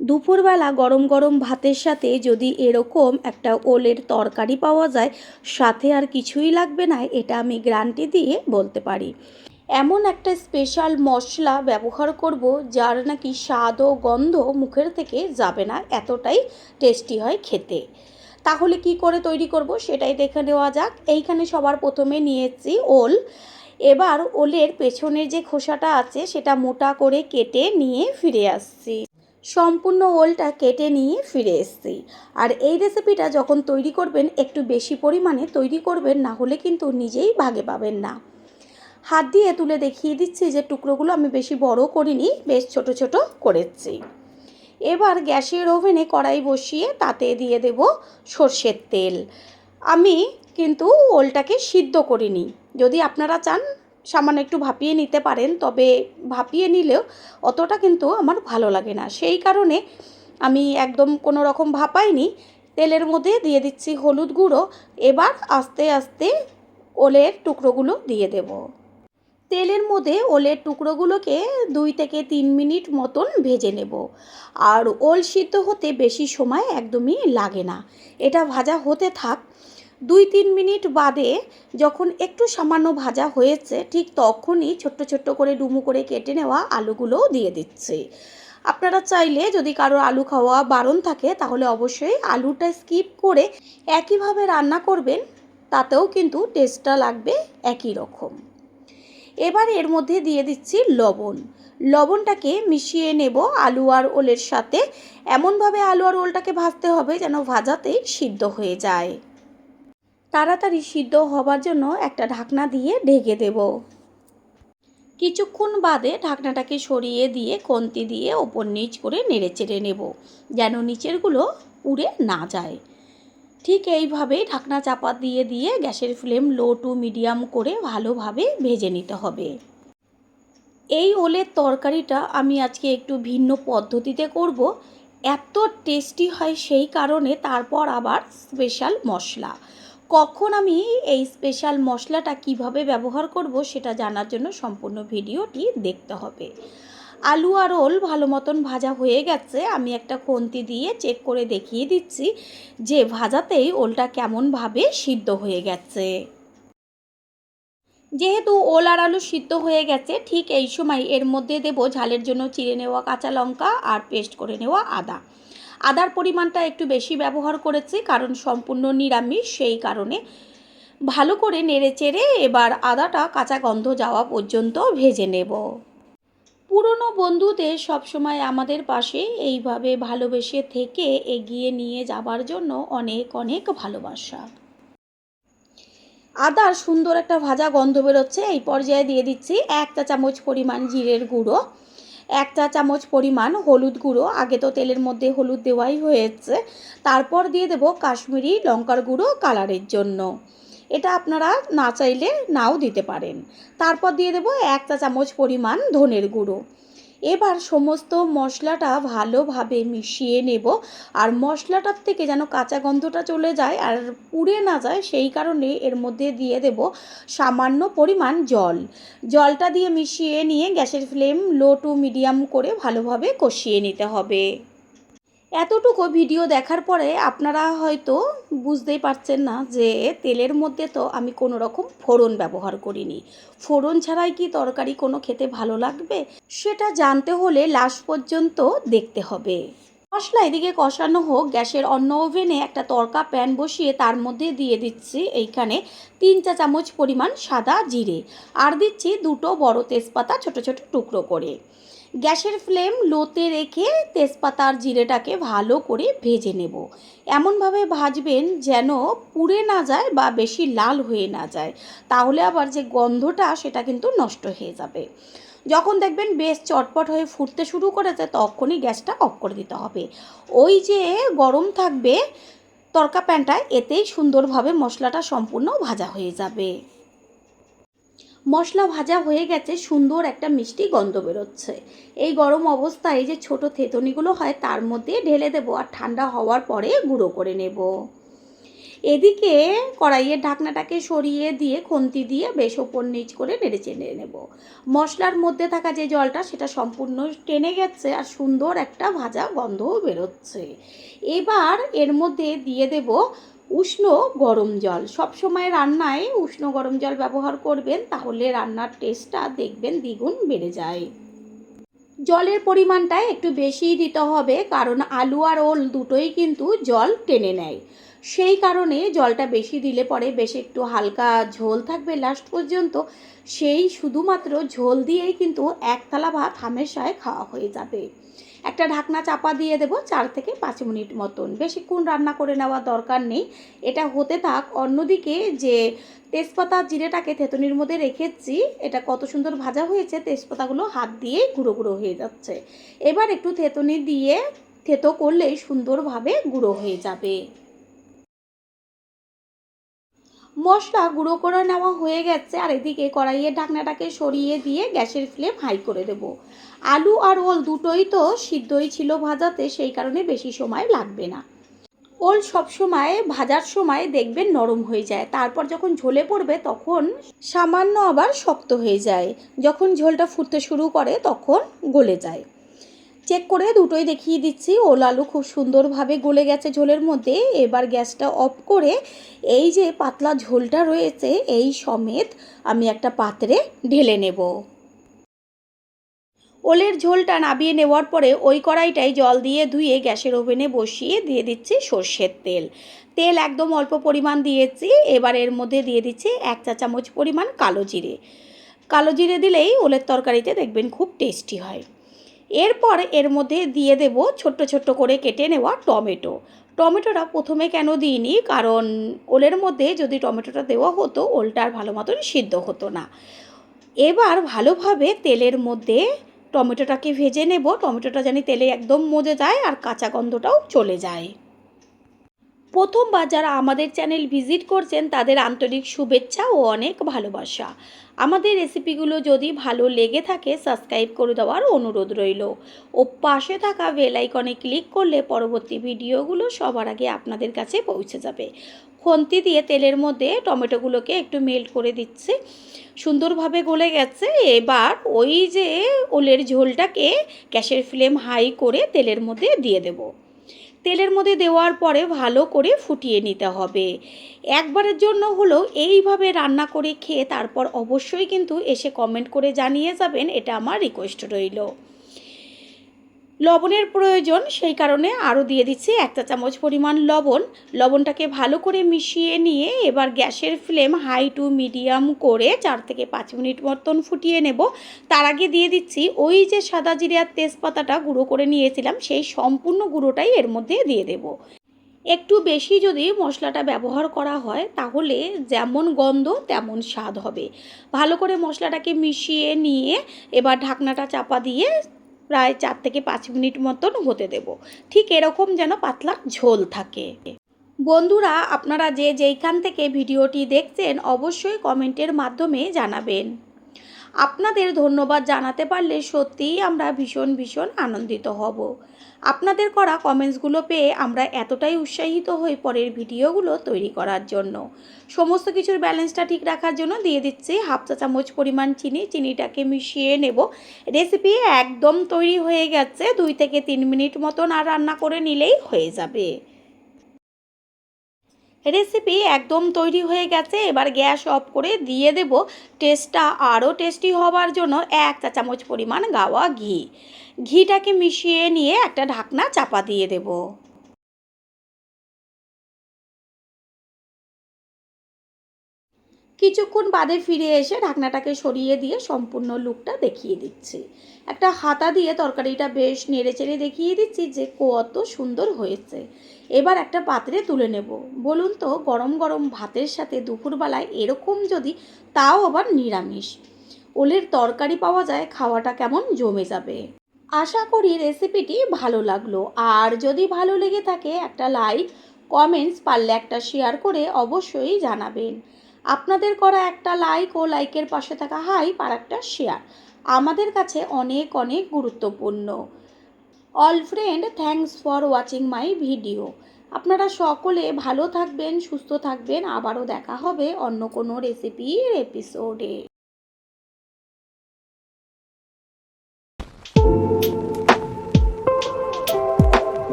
দুপুরবেলা গরম গরম ভাতের সাথে যদি এরকম একটা ওলের তরকারি পাওয়া যায়, সাথে আর কিছুই লাগবে না, এটা আমি গ্যারান্টি দিয়ে বলতে পারি। এমন একটা স্পেশাল মশলা ব্যবহার করব যার নাকি স্বাদ ও গন্ধ মুখের থেকে যাবে না, এতটাই টেস্টি হয় খেতে। তাহলে কি করে তৈরি করব সেটাই দেখে নেওয়া যাক। এইখানে সবার প্রথমে নিয়েছি ওল। এবার ওলের পেছনের যে খোসাটা আছে সেটা মোটা করে কেটে নিয়ে ফিরে আসছি। সম্পূর্ণ ওলটা কেটে নিয়ে ফিরে এসেছি। আর এই রেসিপিটা যখন তৈরি করবেন একটু বেশি পরিমাণে তৈরি করবেন, না হলে কিন্তু নিজেই ভাগে পাবেন না। হাত দিয়ে তুলে দেখিয়ে দিচ্ছি যে টুকরোগুলো আমি বেশি বড় করিনি, বেশ ছোট ছোট করেছি। এবার গ্যাসের ওভেনে কড়াই বসিয়ে তাতে দিয়ে দেব সর্ষের তেল। আমি কিন্তু ওলটাকে সিদ্ধ করিনি, যদি আপনারা চান সামান্য একটু ভাপিয়ে নিতে পারেন, তবে ভাপিয়ে নিলেও অতটা কিন্তু আমার ভালো লাগে না, সেই কারণে আমি একদম কোনো রকম ভাপাইনি। তেলের মধ্যে দিয়ে দিচ্ছি হলুদ গুঁড়ো। এবার আস্তে আস্তে ওলের টুকরোগুলো দিয়ে দেব। তেলের মধ্যে ওলের টুকরোগুলোকে 2 থেকে 3 মিনিট মতন ভেজে নেব। আর ওল সিদ্ধ হতে বেশি সময় একদমই লাগে না, এটা ভাজা হতে থাক। 2-3 মিনিট বাদে যখন একটু সামান্য ভাজা হয়েছে, ঠিক তখনই ছোট্ট ছোট্ট করে ডুমো করে কেটে নেওয়া আলুগুলোও দিয়ে দিচ্ছি। আপনারা চাইলে, যদি কারো আলু খাওয়া বারণ থাকে, তাহলে অবশ্যই আলুটা স্কিপ করে একইভাবে রান্না করবেন, তাতেও কিন্তু টেস্টটা লাগবে একই রকম। এবার এর মধ্যে দিয়ে দিচ্ছি লবণ। লবণটাকে মিশিয়ে নেব আলু আর ওলের সাথে। এমনভাবে আলু আর ওলটাকে ভাজতে হবে যেন ভাজাতেই সিদ্ধ হয়ে যায়। তাড়াতাড়ি সিদ্ধ হবার জন্য একটা ঢাকনা দিয়ে ঢেকে দেব। কিছুক্ষণ বাদে ঢাকনাটাকে সরিয়ে দিয়ে খুন্তি দিয়ে ওপর নিচ করে নেড়ে চেড়ে নেব, যেন নিচেরগুলো পুড়ে না যায়। ঠিক এইভাবেই ঢাকনা চাপা দিয়ে দিয়ে গ্যাসের ফ্লেম লো টু মিডিয়াম করে ভালোভাবে ভেজে নিতে হবে। এই ওলের তরকারিটা আমি আজকে একটু ভিন্ন পদ্ধতিতে করব, এত টেস্টি হয় সেই কারণে। তারপর আবার স্পেশাল মশলা, কখন আমি এই স্পেশাল মশলাটা কিভাবে ব্যবহার করব সেটা জানার জন্য সম্পূর্ণ ভিডিওটি দেখতে হবে। আলু আর ওল ভালো মতন ভাজা হয়ে গেছে, আমি একটা খুন্তি দিয়ে চেক করে দেখিয়ে দিচ্ছি যে ভাজাতেই ওলটা কেমনভাবে সিদ্ধ হয়ে গেছে। যেহেতু ওল আর আলু সিদ্ধ হয়ে গেছে, ঠিক এই সময় এর মধ্যে দেব ঝালের জন্য চিড়ে নেওয়া কাঁচা লঙ্কা আর পেস্ট করে নেওয়া আদা। আদার পরিমাণটা একটু বেশি ব্যবহার করেছি, কারণ সম্পূর্ণ নিরামিষ, সেই কারণে। ভালো করে নেড়ে চেড়ে এবার আদাটা কাঁচা গন্ধ যাওয়া পর্যন্ত ভেজে নেব। পুরনো বন্ধুদের সবসময় আমাদের পাশে এইভাবে ভালোবেসে থেকে এগিয়ে নিয়ে যাবার জন্য অনেক অনেক ভালোবাসা। আদার সুন্দর একটা ভাজা গন্ধ বেরোচ্ছে। এই পর্যায়ে দিয়ে দিচ্ছি 1 চা চামচ পরিমাণ জিরের গুঁড়ো, 1 চা চামচ পরিমাণ হলুদ গুঁড়ো। আগে তো তেলের মধ্যে হলুদ দেওয়াই হয়েছে। তারপর দিয়ে দেব কাশ্মীরি লঙ্কার গুঁড়ো কালারের জন্য, এটা আপনারা না চাইলে নাও দিতে পারেন। তারপর দিয়ে দেব 1 চা চামচ পরিমাণ ধনের গুঁড়ো। এবার সমস্ত মশলাটা ভালোভাবে মিশিয়ে নেব। আর মশলাটার থেকে যেন কাঁচা গন্ধটা চলে যায় আর পুড়ে না যায়, সেই কারণে এর মধ্যে দিয়ে দেব সামান্য পরিমাণ জল। জলটা দিয়ে মিশিয়ে নিয়ে গ্যাসের ফ্লেম লো টু মিডিয়াম করে ভালোভাবে কষিয়ে নিতে হবে। এতটুকু ভিডিও দেখার পরে আপনারা হয়তো বুঝতেই পারছেন না যে তেলের মধ্যে তো আমি কোনো রকম ফোড়ন ব্যবহার করিনি। ফোড়ন ছাড়াই কি তরকারি কোনো খেতে ভালো লাগবে, সেটা জানতে হলে লাস্ট পর্যন্ত দেখতে হবে। মশলা এদিকে কষানো হোক, গ্যাসের অন্য ওভেনে একটা তড়কা প্যান বসিয়ে তার মধ্যে দিয়ে দিচ্ছি এইখানে 3 চা চামচ পরিমাণ সাদা জিরে, আর দিচ্ছি 2টো বড় তেজপাতা ছোট ছোট টুকরো করে। গ্যাসের ফ্লেম লোতে রেখে তেজপাতা আর জিরেটাকে ভালো করে ভেজে নেব। এমনভাবে ভাজবেন যেন পুড়ে না যায় বা বেশি লাল হয়ে না যায়, তাহলে আবার যে গন্ধটা সেটা কিন্তু নষ্ট হয়ে যাবে। যখন দেখবেন বেশ চটপট হয়ে ফুটতে শুরু করেছে, তখনই গ্যাসটা অফ করে দিতে হবে। ওই যে গরম থাকবে তড়কা প্যানটা, এতেই সুন্দরভাবে মশলাটা সম্পূর্ণ ভাজা হয়ে যাবে। মশলা ভাজা হয়ে গেছে, সুন্দর একটা মিষ্টি গন্ধ বেরোচ্ছে। এই গরম অবস্থায় যে ছোট থেতনিগুলো হয় তার মধ্যে ঢেলে দেবো আর ঠান্ডা হওয়ার পরে গুঁড়ো করে নেব। এদিকে কড়াইয়ের ঢাকনাটাকে সরিয়ে দিয়ে খুন্তি দিয়ে বেশ ওপর নিচ করে নেড়ে চেড়ে নেব। মশলার মধ্যে থাকা যে জলটা সেটা সম্পূর্ণ টেনে গেছে আর সুন্দর একটা ভাজা গন্ধও বেরোচ্ছে। এবার এর মধ্যে দিয়ে দেব উষ্ণ গরম জল। সবসময় রান্নায় উষ্ণ গরম জল ব্যবহার করবেন, তাহলে রান্নার টেস্টটা দেখবেন দ্বিগুণ বেড়ে যায়। জলের পরিমাণটা একটু বেশিই দিতে হবে, কারণ আলু আর ওল দুটোই কিন্তু জল টেনে নেয়। সেই কারণে জলটা বেশি দিলে পরে বেশ একটু হালকা ঝোল থাকবে লাস্ট পর্যন্ত। সেই শুধুমাত্র ঝোল দিয়েই কিন্তু এক থালা ভাত হামেশায় খাওয়া হয়ে যাবে। একটা ঢাকনা চাপা দিয়ে দেবো 4 থেকে 5 মিনিট মতন। বেশিক্ষণ রান্না করে নেওয়ার দরকার নেই, এটা হতে থাক। অন্যদিকে যে তেজপাতা জিরেটাকে থেতনির মধ্যে রেখেছি, এটা কত সুন্দর ভাজা হয়েছে, তেজপাতাগুলো হাত দিয়েই গুঁড়ো গুঁড়ো হয়ে যাচ্ছে। এবার একটু থেতনি দিয়ে থেতো করলেই সুন্দরভাবে গুঁড়ো হয়ে যাবে। মশলা গুঁড়ো করে নেওয়া হয়ে গেছে, আর এদিকে কড়াইয়ের ঢাকনাটাকে সরিয়ে দিয়ে গ্যাসের ফ্লেম হাই করে দেব। আলু আর ওল দুটোই তো সিদ্ধই ছিল ভাজাতে, সেই কারণে বেশি সময় লাগবে না। ওল সবসময় ভাজার সময় দেখবেন নরম হয়ে যায়, তারপর যখন ঝোলে পড়বে তখন সামান্য আবার শক্ত হয়ে যায়। যখন ঝোলটা ফুটতে শুরু করে তখন গলে যায়। চেক করে দুটোই দেখিয়ে দিচ্ছি, ওল আলু খুব সুন্দরভাবে গলে গেছে ঝোলের মধ্যে। এবার গ্যাসটা অফ করে এই যে পাতলা ঝোলটা রয়েছে এই সমেত আমি একটা পাত্রে ঢেলে নেব। ওলের ঝোলটা নাবিয়ে নেওয়ার পরে ওই কড়াইটাই জল দিয়ে ধুয়ে গ্যাসের ওভেনে বসিয়ে দিয়ে দিচ্ছি সর্ষের তেল। তেল একদম অল্প পরিমাণ দিয়েছি। এবার এর মধ্যে দিয়ে দিচ্ছি 1 চা চামচ পরিমাণ কালো জিরে। কালো জিরে দিলেই ওলের তরকারিতে দেখবেন খুব টেস্টি হয়। এরপর এর মধ্যে দিয়ে দেব ছোট্ট ছোট্ট করে কেটে নেওয়া টমেটো। টমেটোটা প্রথমে কেন দিইনি, কারণ ওলের মধ্যে যদি টমেটোটা দেওয়া হতো ওলটা আর ভালো মতন সিদ্ধ হতো না। এবার ভালোভাবে তেলের মধ্যে টমেটোটাকে ভেজে নেব। টমেটোটা যেন তেলে একদম মজে যায় আর কাঁচা গন্ধটাও চলে যায়। প্রথমবার যারা আমাদের চ্যানেল ভিজিট করছেন তাদের আন্তরিক শুভেচ্ছা ও অনেক ভালোবাসা। আমাদের রেসিপিগুলো যদি ভালো লেগে থাকে সাবস্ক্রাইব করে দেওয়ার অনুরোধ রইল, ও পাশে থাকা বেল আইকনে ক্লিক করলে পরবর্তী ভিডিওগুলো সবার আগে আপনাদের কাছে পৌঁছে যাবে। খুন্তি দিয়ে তেলের মধ্যে টমেটোগুলোকে একটু মেল্ট করে দিচ্ছি। সুন্দরভাবে গলে গেছে। এবার ওই যে ওলের ঝোলটাকে গ্যাসের ফ্লেম হাই করে তেলের মধ্যে দিয়ে দেব। তেলের মধ্যে দেওয়ার পরে ভালো করে ফুটিয়ে নিতে হবে। একবারের জন্য হলেও এইভাবে রান্না করে খেয়ে তারপর অবশ্যই কিন্তু এসে কমেন্ট করে জানিয়ে যাবেন, এটা আমার রিকোয়েস্ট রইল। লবণের প্রয়োজন, সেই কারণে আরও দিয়ে দিচ্ছি 1 চা চামচ পরিমাণ লবণ। লবণটাকে ভালো করে মিশিয়ে নিয়ে এবার গ্যাসের ফ্লেম হাই টু মিডিয়াম করে 4 থেকে 5 মিনিট মতন ফুটিয়ে নেব। তার আগে দিয়ে দিচ্ছি ওই যে সাদা জিরে আর তেজপাতাটা গুঁড়ো করে নিয়েছিলাম, সেই সম্পূর্ণ গুঁড়োটাই এর মধ্যে দিয়ে দেব। একটু বেশি যদি মশলাটা ব্যবহার করা হয় তাহলে যেমন গন্ধ তেমন স্বাদ হবে। ভালো করে মশলাটাকে মিশিয়ে নিয়ে এবার ঢাকনাটা চাপা দিয়ে প্রায় 4 থেকে 5 মিনিট মতন হতে দেব। ঠিক এরকম যেন পাতলা ঝোল থাকে। বন্ধুরা, আপনারা যে যেইখান থেকে ভিডিওটি দেখছেন অবশ্যই কমেন্টের মাধ্যমে জানাবেন। আপনাদের ধন্যবাদ জানাতে পারলে সত্যিই আমরা ভীষণ ভীষণ আনন্দিত হব। আপনাদের করা কমেন্টসগুলো পেয়ে আমরা এতটাই উৎসাহিত হই পরের ভিডিওগুলো তৈরি করার জন্য। সমস্ত কিছুর ব্যালেন্সটা ঠিক রাখার জন্য দিয়ে দিচ্ছি 1/2 চা চামচ পরিমাণ চিনি। চিনিটাকে মিশিয়ে নেব। রেসিপি একদম তৈরি হয়ে গেছে। 2 থেকে 3 মিনিট মতন আর রান্না করে নিলেই হয়ে যাবে। রেসিপি একদম তৈরি হয়ে গেছে। এবার গ্যাস অফ করে দিয়ে দেব টেস্টটা আরও টেস্টি হওয়ার জন্য 1 চা চামচ পরিমাণ গাওয়া ঘি। ঘিটাকে মিশিয়ে নিয়ে একটা ঢাকনা চাপা দিয়ে দেব। কিছুক্ষণ বাদে ফিরে এসে ঢাকনাটাকে সরিয়ে দিয়ে সম্পূর্ণ লুকটা দেখিয়ে দিচ্ছি। একটা হাতা দিয়ে তরকারিটা বেশ নেড়েচেড়ে দেখিয়ে দিচ্ছি যে কত সুন্দর হয়েছে। এবার একটা পাত্রে তুলে নেব। বলুন তো, গরম গরম ভাতের সাথে দুপুরবেলায় এরকম যদি, তাও আবার নিরামিষ ওলের তরকারি পাওয়া যায়, খাওয়াটা কেমন জমে যাবে। আশা করি রেসিপিটি ভালো লাগলো। আর যদি ভালো লেগে থাকে একটা লাইক, কমেন্টস, পারলে একটা শেয়ার করে অবশ্যই জানাবেন। আপনাদের করা একটা লাইক ও লাইকের পাশে থাকা হাইপ আর একটা শেয়ার আমাদের কাছে অনেক অনেক গুরুত্বপূর্ণ। All friend, thanks for watching my video. আপনারা সকলে ভালো থাকবেন, সুস্থ থাকবেন। আবারও দেখা হবে অন্য কোনো রেসিপির এপিসোডে।